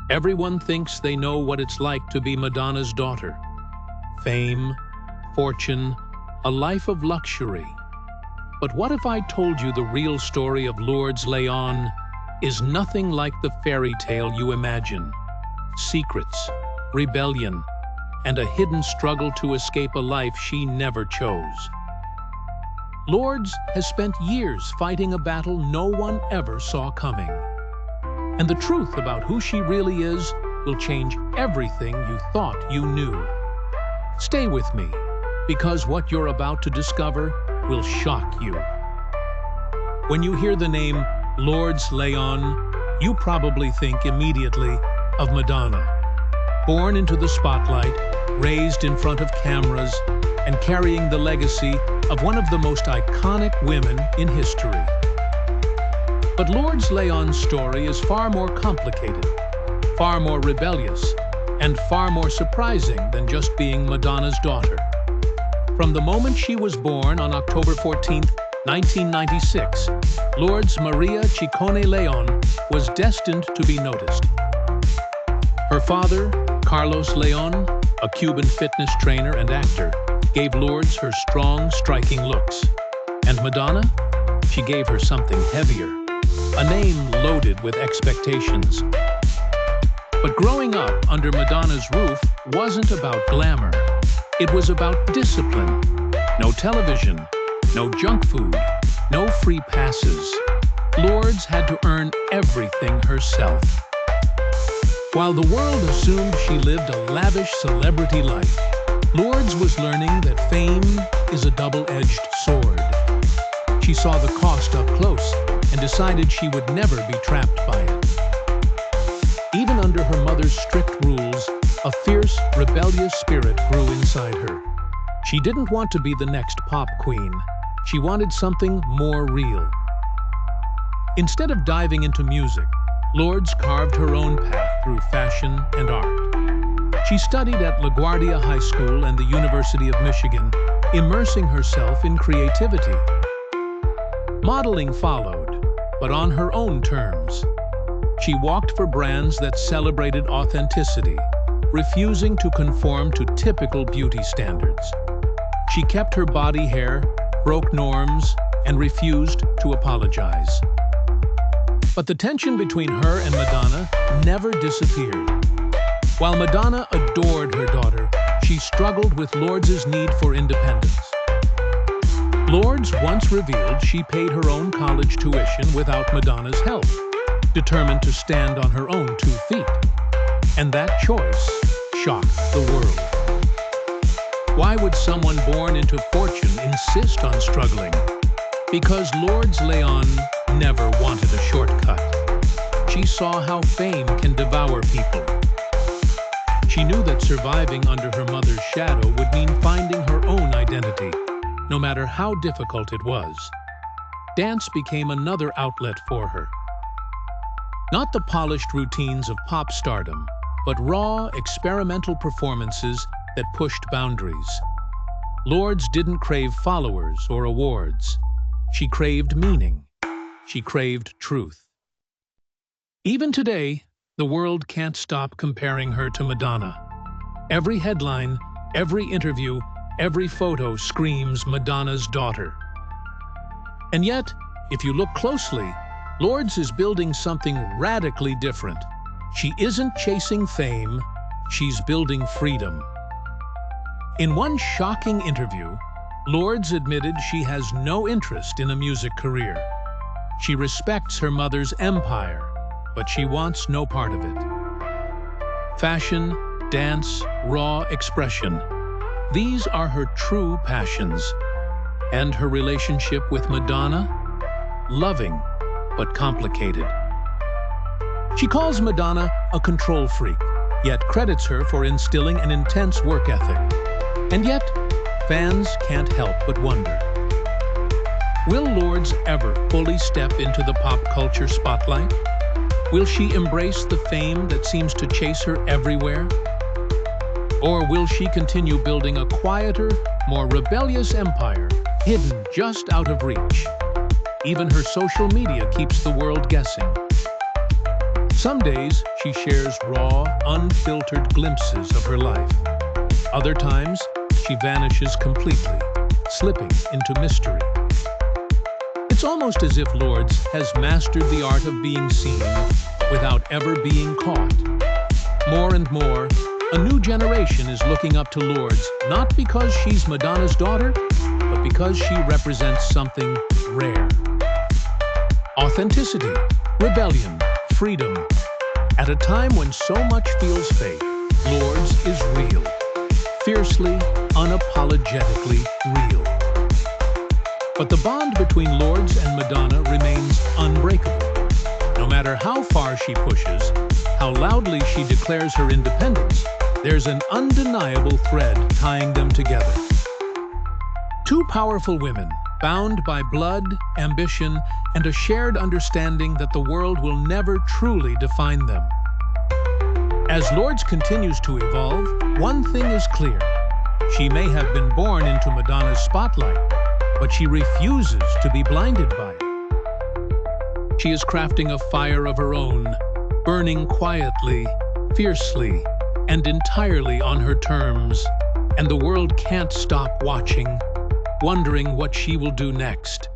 Everyone thinks they know what it's like to be Madonna's daughter. Fame, fortune, a life of luxury. But what if I told you the real story of Lourdes Leon is nothing like the fairy tale you imagine? Secrets, rebellion, and a hidden struggle to escape a life she never chose. Lourdes has spent years fighting a battle no one ever saw coming. And the truth about who she really is will change everything you thought you knew. Stay with me, because what you're about to discover will shock you. When you hear the name Lourdes Leon, you probably think immediately of Madonna. Born into the spotlight, raised in front of cameras, and carrying the legacy of one of the most iconic women in history. But Lourdes Leon's story is far more complicated, far more rebellious, and far more surprising than just being Madonna's daughter. From the moment she was born on October 14, 1996, Lourdes Maria Ciccone Leon was destined to be noticed. Her father, Carlos Leon, a Cuban fitness trainer and actor, gave Lourdes her strong, striking looks. And Madonna? She gave her something heavier, a name loaded with expectations. But growing up under Madonna's roof wasn't about glamour. It was about discipline. No television, no junk food, no free passes. Lourdes had to earn everything herself. While the world assumed she lived a lavish celebrity life, Lourdes was learning that fame is a double-edged sword. She saw the cost up close and decided she would never be trapped by it. Even under her mother's strict rules, a fierce, rebellious spirit grew inside her. She didn't want to be the next pop queen. She wanted something more real. Instead of diving into music, Lourdes carved her own path through fashion and art. She studied at LaGuardia High School and the University of Michigan, immersing herself in creativity. Modeling followed, but on her own terms. She walked for brands that celebrated authenticity, refusing to conform to typical beauty standards. She kept her body hair, broke norms, and refused to apologize. But the tension between her and Madonna never disappeared. While Madonna adored her daughter, she struggled with Lourdes' need for independence. Lourdes once revealed she paid her own college tuition without Madonna's help, determined to stand on her own 2 feet. And that choice shocked the world. Why would someone born into fortune insist on struggling? Because Lourdes Leon never wanted a shortcut. She saw how fame can devour people. She knew that surviving under her mother's shadow would mean finding her own identity, no matter how difficult it was. Dance became another outlet for her. Not the polished routines of pop stardom, but raw, experimental performances that pushed boundaries. Lourdes didn't crave followers or awards. She craved meaning. She craved truth. Even today, the world can't stop comparing her to Madonna. Every headline, every interview, every photo screams Madonna's daughter. And yet, if you look closely, Lourdes is building something radically different. She isn't chasing fame, she's building freedom. In one shocking interview, Lourdes admitted she has no interest in a music career. She respects her mother's empire, but she wants no part of it. Fashion, dance, raw expression. These are her true passions. And her relationship with Madonna? Loving, but complicated. She calls Madonna a control freak, yet credits her for instilling an intense work ethic. And yet, fans can't help but wonder. Will Lourdes ever fully step into the pop culture spotlight? Will she embrace the fame that seems to chase her everywhere? Or will she continue building a quieter, more rebellious empire, hidden just out of reach? Even her social media keeps the world guessing. Some days, she shares raw, unfiltered glimpses of her life. Other times, she vanishes completely, slipping into mystery. It's almost as if Lourdes has mastered the art of being seen without ever being caught. More and more, a new generation is looking up to Lourdes, not because she's Madonna's daughter, but because she represents something rare. Authenticity, rebellion, freedom. At a time when so much feels fake, Lourdes is real. Fiercely, unapologetically real. But the bond between Lourdes and Madonna remains unbreakable. No matter how far she pushes, how loudly she declares her independence, there's an undeniable thread tying them together. Two powerful women, bound by blood, ambition, and a shared understanding that the world will never truly define them. As Lourdes continues to evolve, one thing is clear. She may have been born into Madonna's spotlight, but she refuses to be blinded by it. She is crafting a fire of her own, burning quietly, fiercely, and entirely on her terms, and the world can't stop watching, wondering what she will do next.